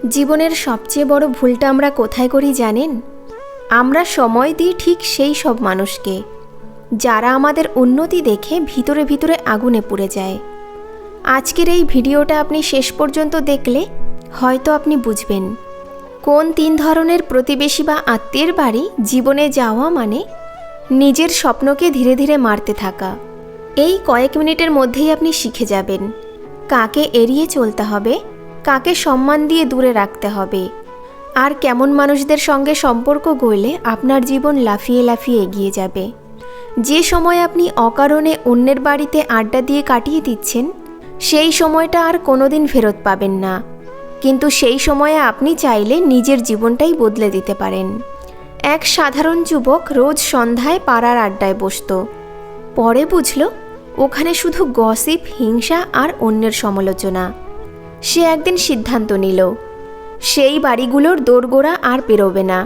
জীবনের সবচেয়ে বড় ভুলটা আমরা কোথায় করি জানেন? আমরা সময় দিই ঠিক সেই সব মানুষকে যারা আমাদের উন্নতি দেখে ভিতরে ভিতরে আগুনে পুড়ে যায়। আজকের এই ভিডিওটা আপনি শেষ পর্যন্ত দেখলে হয়তো আপনি বুঝবেন কোন 3 ধরনের প্রতিবেশী বা আত্মীয়ের বাড়ি জীবনে যাওয়া মানে নিজের স্বপ্নকে ধীরে ধীরে মারতে থাকা। এই কয়েক মিনিটের মধ্যেই আপনি শিখে যাবেন কাকে এড়িয়ে চলতে হবে, কাকে সম্মান দিয়ে দূরে রাখতে হবে, আর কেমন মানুষদের সঙ্গে সম্পর্ক গড়লে আপনার জীবন লাফিয়ে লাফিয়ে এগিয়ে যাবে। যে সময় আপনি অকারণে অন্যের বাড়িতে আড্ডা দিয়ে কাটিয়ে দিচ্ছেন, সেই সময়টা আর কোনোদিন ফেরত পাবেন না, কিন্তু সেই সময়ে আপনি চাইলে নিজের জীবনটাই বদলে দিতে পারেন। এক সাধারণ যুবক রোজ সন্ধ্যায় পাড়ার আড্ডায় বসত। পরে বুঝল ওখানে শুধু গসিপ, হিংসা আর অন্যের সমালোচনা। সে একদিন সিদ্ধান্ত নিল সেই বাড়িগুলোর দোরগোড়া আর পেরোবে না।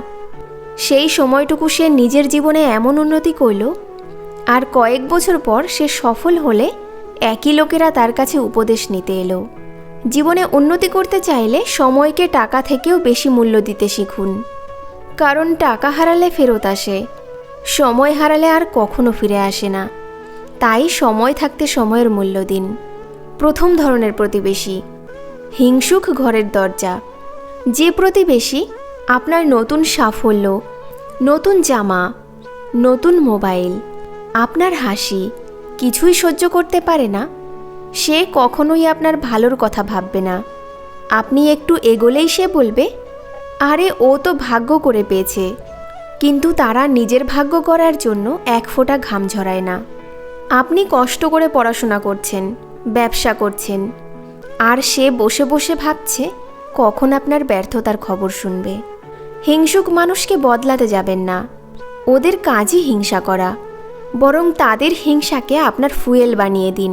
সেই সময়টুকু সে নিজের জীবনে এমন উন্নতি করল, আর কয়েক বছর পর সে সফল হলে একই লোকেরা তার কাছে উপদেশ নিতে এলো। জীবনে উন্নতি করতে চাইলে সময়কে টাকা থেকেও বেশি মূল্য দিতে শিখুন, কারণ টাকা হারালে ফেরত আসে, সময় হারালে আর কখনো ফিরে আসে না। তাই সময় থাকতে সময়ের মূল্য দিন। প্রথম ধরনের প্রতিবেশী, হিংসুক ঘরের দরজা। যে প্রতিবেশী আপনার নতুন সাফল্য, নতুন জামা, নতুন মোবাইল, আপনার হাসি কিছুই সহ্য করতে পারে না, সে কখনোই আপনার ভালোর কথা ভাববে না। আপনি একটু এগোলেই সে বলবে, আরে ও তো ভাগ্য করে পেয়েছে, কিন্তু তারা নিজের ভাগ্য করার জন্য এক ফোঁটা ঘাম ঝরায় না। আপনি কষ্ট করে পড়াশোনা করছেন, ব্যবসা করছেন, আর সে বসে বসে ভাবছে কখন আপনার ব্যর্থতার খবর শুনবে। হিংসুক মানুষকে বদলাতে যাবেন না, ওদের কাজই হিংসা করা। বরং তাদের হিংসাকে আপনার ফুয়েল বানিয়ে দিন।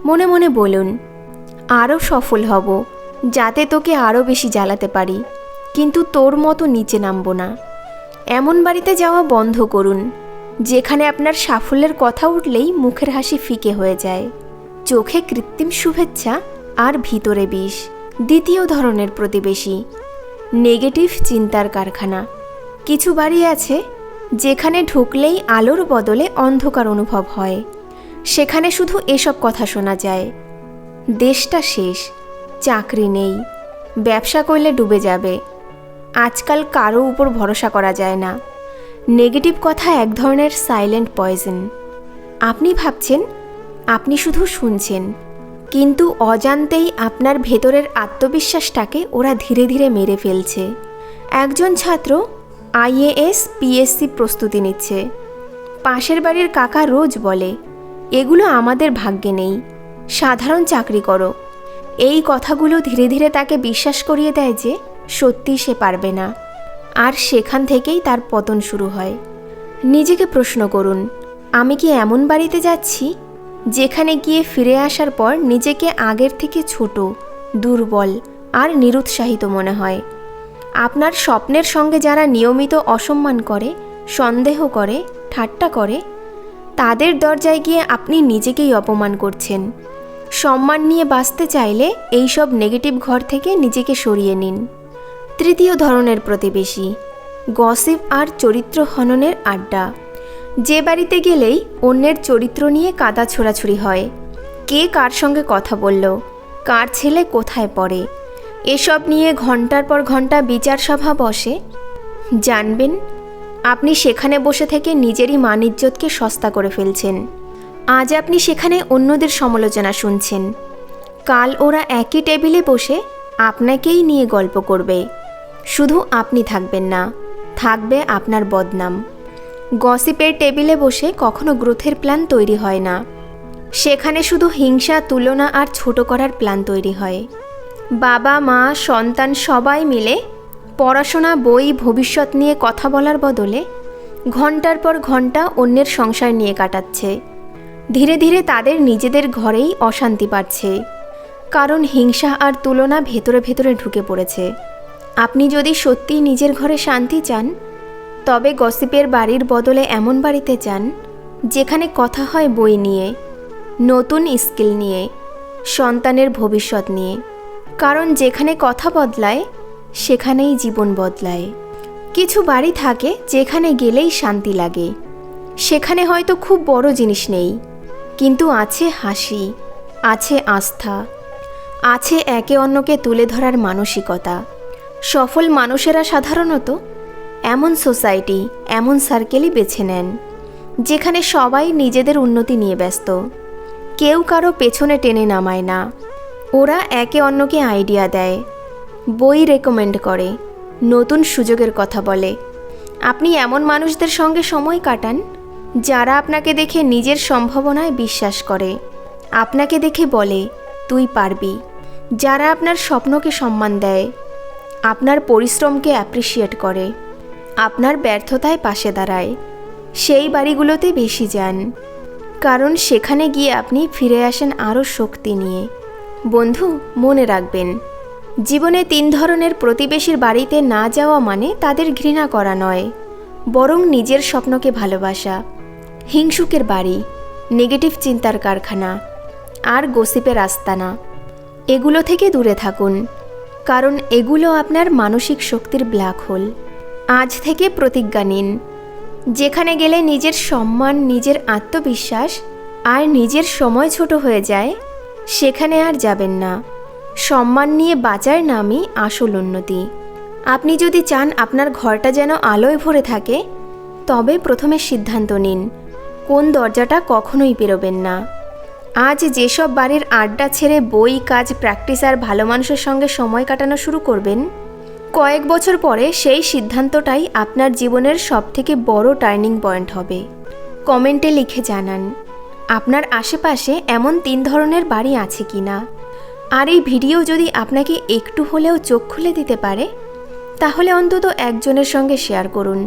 মনে মনে বলুন, আরও সফল হব যাতে তোকে আরও বেশি জ্বালাতে পারি, কিন্তু তোর মতো নিচে নামবো না। এমন বাড়িতে যাওয়া বন্ধ করুন যেখানে আপনার সাফল্যের কথা উঠলেই মুখের হাসি ফিকে হয়ে যায়, চোখে কৃত্রিম শুভেচ্ছা আর ভিতরে বিষ। দ্বিতীয় ধরনের প্রতিবেশী, নেগেটিভ চিন্তার কারখানা। কিছু বাড়ি আছে যেখানে ঢুকলেই আলোর বদলে অন্ধকার অনুভব হয়। সেখানে শুধু এসব কথা শোনা যায়, দেশটা শেষ, চাকরি নেই, ব্যবসা করলে ডুবে যাবে, আজকাল কারো উপর ভরসা করা যায় না। নেগেটিভ কথা এক ধরনের সাইলেন্ট পয়জন। আপনি ভাবছেন আপনি শুধু শুনছেন, কিন্তু অজান্তেই আপনার ভেতরের আত্মবিশ্বাসটাকে ওরা ধীরে ধীরে মেরে ফেলছে। একজন ছাত্র IAS PSC প্রস্তুতি নিচ্ছে। পাশের বাড়ির কাকা রোজ বলে, এগুলো আমাদের ভাগ্যে নেই, সাধারণ চাকরি করো। এই কথাগুলো ধীরে ধীরে তাকে বিশ্বাস করিয়ে দেয় যে সত্যি সে পারবে না, আর সেখান থেকেই তার পতন শুরু হয়। নিজেকে প্রশ্ন করুন, আমি কি এমন বাড়িতে যাচ্ছি যেখানে গিয়ে ফিরে আসার পর নিজেকে আগের থেকে ছোট, দুর্বল আর নিরুৎসাহিত মনে হয়? আপনার স্বপ্নের সঙ্গে যারা নিয়মিত অসম্মান করে, সন্দেহ করে, ঠাট্টা করে, তাদের দরজায় গিয়ে আপনি নিজেকেই অপমান করছেন। সম্মান নিয়ে বাঁচতে চাইলে এইসব নেগেটিভ ঘর থেকে নিজেকে সরিয়ে নিন। তৃতীয় ধরনের প্রতিবেশী, গসিপ আর চরিত্র হননের আড্ডা। যে বাড়িতে গেলেই অন্যের চরিত্র নিয়ে কাদা ছোড়াছুড়ি হয়, কে কার সঙ্গে কথা বলল, কার ছেলে কোথায় পড়ে, এসব নিয়ে ঘন্টার পর ঘন্টা বিচার সভা বসে। জানবেন আপনি সেখানে বসে থেকে নিজেরই মান ইজ্জতকে সস্তা করে ফেলছেন। আজ আপনি সেখানে অন্যদের সমালোচনা শুনছেন, কাল ওরা একই টেবিলে বসে আপনাকেই নিয়ে গল্প করবে। শুধু আপনি থাকবেন না, থাকবে আপনার বদনাম। গসিপের টেবিলে বসে কখনো গ্রোথের প্ল্যান তৈরি হয় না, সেখানে শুধু হিংসা, তুলনা আর ছোট করার প্ল্যান তৈরি হয়। বাবা মা সন্তান সবাই মিলে পড়াশোনা, বই, ভবিষ্যৎ নিয়ে কথা বলার বদলে ঘন্টার পর ঘন্টা অন্যের সংসার নিয়ে কাটাচ্ছে। ধীরে ধীরে তাদের নিজেদের ঘরেই অশান্তি বাড়ছে, কারণ হিংসা আর তুলনা ভেতরে ভেতরে ঢুকে পড়েছে। আপনি যদি সত্যিই নিজের ঘরে শান্তি চান, তবে গসিপের বাড়ির বদলে এমন বাড়িতে যান যেখানে কথা হয় বই নিয়ে, নতুন স্কিল নিয়ে, সন্তানের ভবিষ্যৎ নিয়ে। কারণ যেখানে কথা বদলায় সেখানেই জীবন বদলায়। কিছু বাড়ি থাকে যেখানে গেলেই শান্তি লাগে। সেখানে হয়তো খুব বড় জিনিস নেই, কিন্তু আছে হাসি, আছে আস্থা, আছে একে অন্যকে তুলে ধরার মানসিকতা। সফল মানুষেরা সাধারণত এমন সোসাইটি, এমন সার্কেলই বেছে নেন যেখানে সবাই নিজেদের উন্নতি নিয়ে ব্যস্ত। কেউ কারো পেছনে টেনে নামায় না। ওরা একে অন্যকে আইডিয়া দেয়, বই রেকমেন্ড করে, নতুন সুযোগের কথা বলে। আপনি এমন মানুষদের সঙ্গে সময় কাটান যারা আপনাকে দেখে নিজের সম্ভাবনায় বিশ্বাস করে, আপনাকে দেখে বলে তুই পারবি। যারা আপনার স্বপ্নকে সম্মান দেয়, আপনার পরিশ্রমকে অ্যাপ্রিসিয়েট করে, আপনার ব্যর্থতায় পাশে দাঁড়ায়, সেই বাড়িগুলোতে বেশি যান, কারণ সেখানে গিয়ে আপনি ফিরে আসেন আরও শক্তি নিয়ে। বন্ধু, মনে রাখবেন, জীবনে 3 ধরনের প্রতিবেশীর বাড়িতে না যাওয়া মানে তাদের ঘৃণা করা নয়, বরং নিজের স্বপ্নকে ভালোবাসা। হিংসুকের বাড়ি, নেগেটিভ চিন্তার কারখানা আর গসিপের আস্তানা, এগুলো থেকে দূরে থাকুন, কারণ এগুলো আপনার মানসিক শক্তির ব্ল্যাক হোল। আজ থেকে প্রতিজ্ঞা নিন, যেখানে গেলে নিজের সম্মান, নিজের আত্মবিশ্বাস আর নিজের সময় ছোট হয়ে যায়, সেখানে আর যাবেন না। সম্মান নিয়ে বাঁচার নামই আসল উন্নতি। আপনি যদি চান আপনার ঘরটা যেন আলোয় ভরে থাকে, তবে প্রথমে সিদ্ধান্ত নিন কোন দরজাটা কখনোই পেরোবেন না। আজ যেসব বাড়ির আড্ডা ছেড়ে বই, কাজ, প্র্যাকটিস আর ভালো মানুষের সঙ্গে সময় কাটানো শুরু করবেন, কয়েক বছর পরে সেই সিদ্ধান্তটাই আপনার জীবনের সবথেকে বড় টার্নিং পয়েন্ট হবে। কমেন্টে লিখে জানান আপনার আশেপাশে এমন 3 ধরনের বাড়ি আছে কিনা। আর এই ভিডিও যদি আপনাকে একটু হলেও চোখ খুলে দিতে পারে, তাহলে অন্তত একজনের সঙ্গে শেয়ার করুন,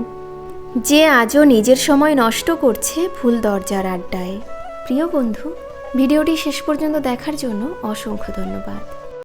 যে আজও নিজের সময় নষ্ট করছে ভুল দরজার আড্ডায়। প্রিয় বন্ধু, ভিডিওটি শেষ পর্যন্ত দেখার জন্য অসংখ্য ধন্যবাদ।